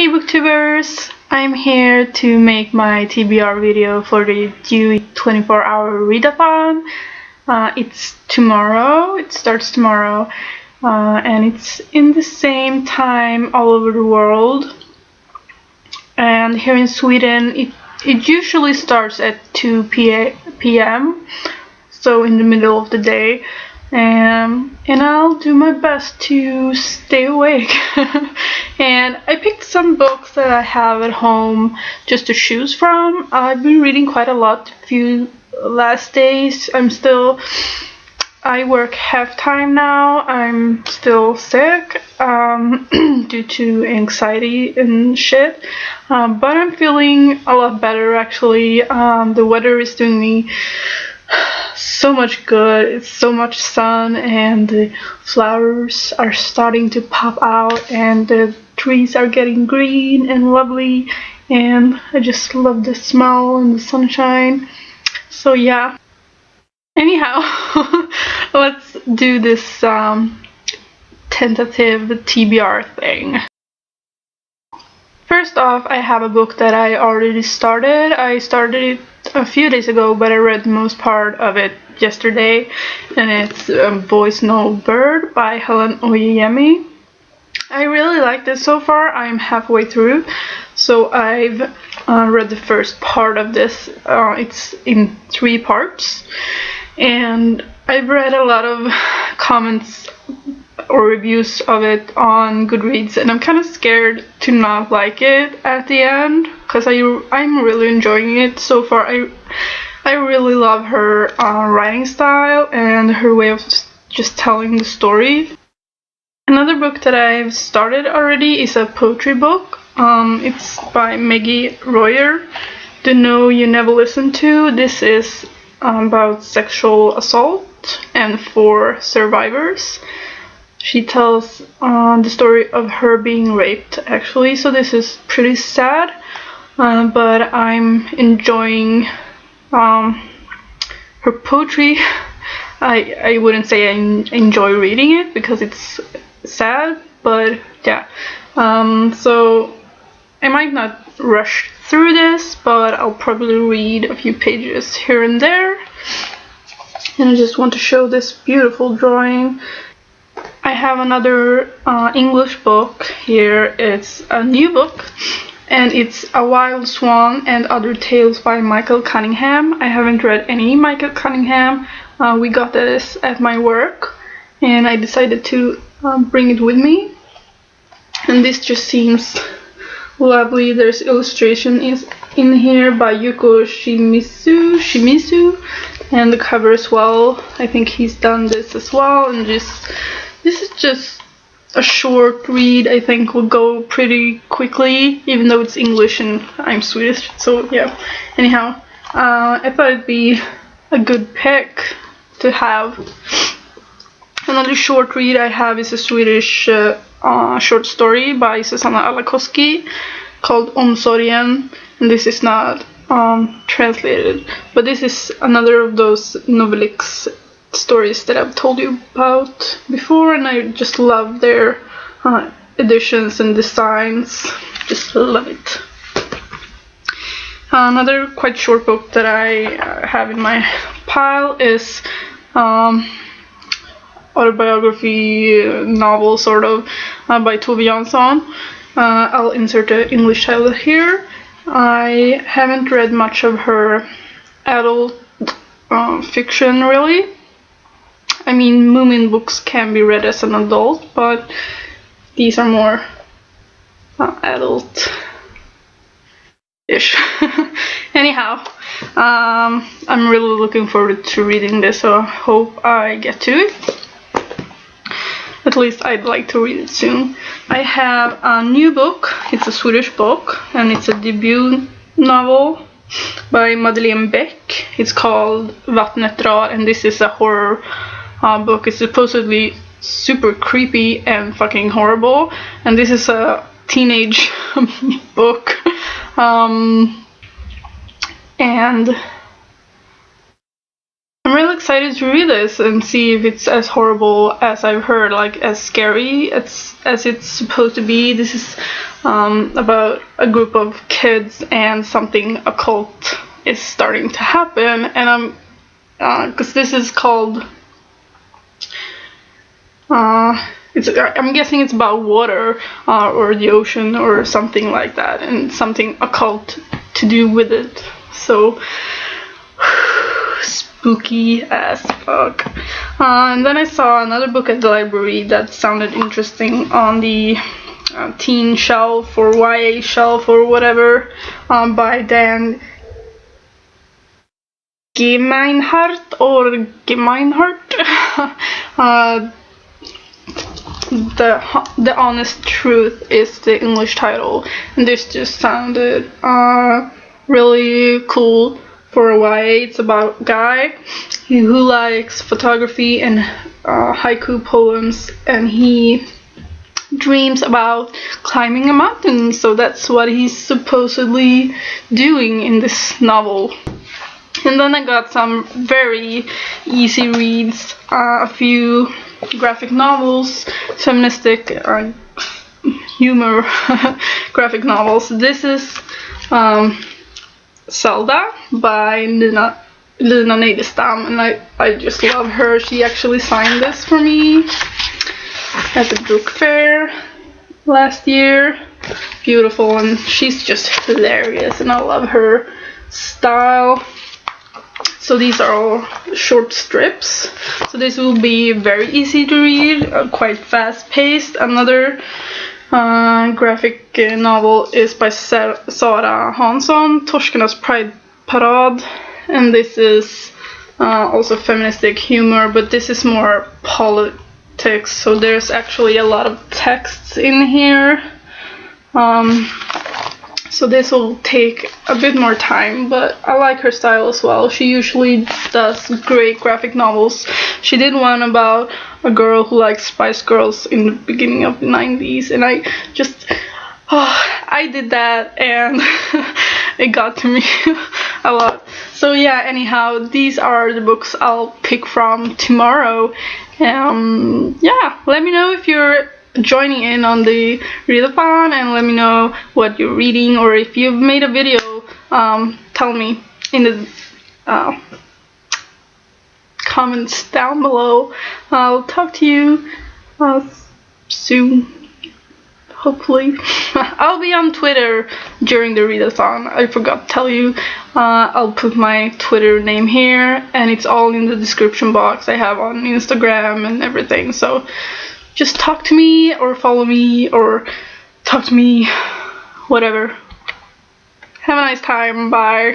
Hey booktubers! I'm here to make my TBR video for the Dewey 24-hour readathon. It's tomorrow, it starts tomorrow, and it's in the same time all over the world. And here in Sweden, it usually starts at 2 p.m., so in the middle of the day. And I'll do my best to stay awake. And I picked some books that I have at home just to choose from. I've been reading quite a lot few last days. I work half-time now. I'm still sick due to anxiety and shit. But I'm feeling a lot better actually. The weather is doing me so much good. It's so much sun and the flowers are starting to pop out and the trees are getting green and lovely, and I just love the smell and the sunshine. So yeah. Anyhow, let's do this tentative TBR thing. First off, I have a book that I already started. I started it a few days ago, but I read most part of it yesterday, and it's Boys No Bird by Helen Oyeyemi. I really liked it so far. I'm halfway through, so I've read the first part of this. It's in 3 parts, and I've read a lot of comments or reviews of it on Goodreads, and I'm kind of scared to not like it at the end because I'm really enjoying it so far. I really love her writing style and her way of just telling the story. Another book that I've started already is a poetry book. It's by Maggie Royer. The No You Never Listen To. This is about sexual assault and 4 survivors. She tells the story of her being raped actually, so this is pretty sad, but I'm enjoying her poetry. I wouldn't say I enjoy reading it because it's sad, but yeah. So I might not rush through this, but I'll probably read a few pages here and there. And I just want to show this beautiful drawing. I have another English book here. It's a new book, and it's A Wild Swan and Other Tales by Michael Cunningham. I haven't read any Michael Cunningham. We got this at my work, and I decided to bring it with me. And this just seems lovely. There's illustration in here by Yuko Shimizu, and the cover as well. I think he's done this as well, and this is just a short read. I think will go pretty quickly, even though it's English and I'm Swedish, so yeah. Anyhow, I thought it'd be a good pick to have. Another short read I have is a Swedish short story by Susanna Alakoski called Omsorgen, and this is not translated, but this is another of those Novelix stories that I've told you about before, and I just love their editions and designs. Just love it. Another quite short book that I have in my pile is autobiography novel sort of by Tove Jansson. I'll insert the English title here. I haven't read much of her adult fiction really. I mean, Moomin books can be read as an adult, but these are more adult-ish. Anyhow, I'm really looking forward to reading this, so I hope I get to it. At least I'd like to read it soon. I have a new book. It's a Swedish book, and it's a debut novel by Madeleine Beck. It's called Vattnet drar, and this is a horror book. It's supposedly super creepy and fucking horrible, and this is a teenage book, and I'm I'm really excited to read this and see if it's as horrible as I've heard, like as scary as it's supposed to be. This is about a group of kids and something occult is starting to happen, and because this is called I'm guessing it's about water or the ocean or something like that, and something occult to do with it. So spooky as fuck. And then I saw another book at the library that sounded interesting on the teen shelf or YA shelf or whatever, by Dan Gemeinhardt or Gemeinhardt. The Honest Truth is the English title, and this just sounded really cool for a YA. It's about a guy who likes photography and haiku poems, and he dreams about climbing a mountain, so that's what he's supposedly doing in this novel. And then I got some very easy reads, a few graphic novels, feministic humor graphic novels. This is Zelda by Lina Neidestam, and I just love her. She actually signed this for me at the book fair last year. Beautiful, and she's just hilarious, and I love her style. So these are all short strips, so this will be very easy to read, quite fast-paced. Another graphic novel is by Sara Hansson, Torskarnas Pride Parade, and this is also feministic humor, but this is more politics, so there's actually a lot of texts in here. So this will take a bit more time, but I like her style as well. She usually does great graphic novels. She did one about a girl who likes Spice Girls in the beginning of the 90s, and I did that, and it got to me a lot. So yeah, anyhow, these are the books I'll pick from tomorrow. Yeah, let me know if you're joining in on the Read-a-thon, and let me know what you're reading, or if you've made a video, tell me in the comments down below. I'll talk to you soon, hopefully. I'll be on Twitter during the Read-a-thon. I forgot to tell you. I'll put my Twitter name here, and it's all in the description box. I have on Instagram and everything, so just talk to me or follow me or talk to me, whatever. Have a nice time. Bye.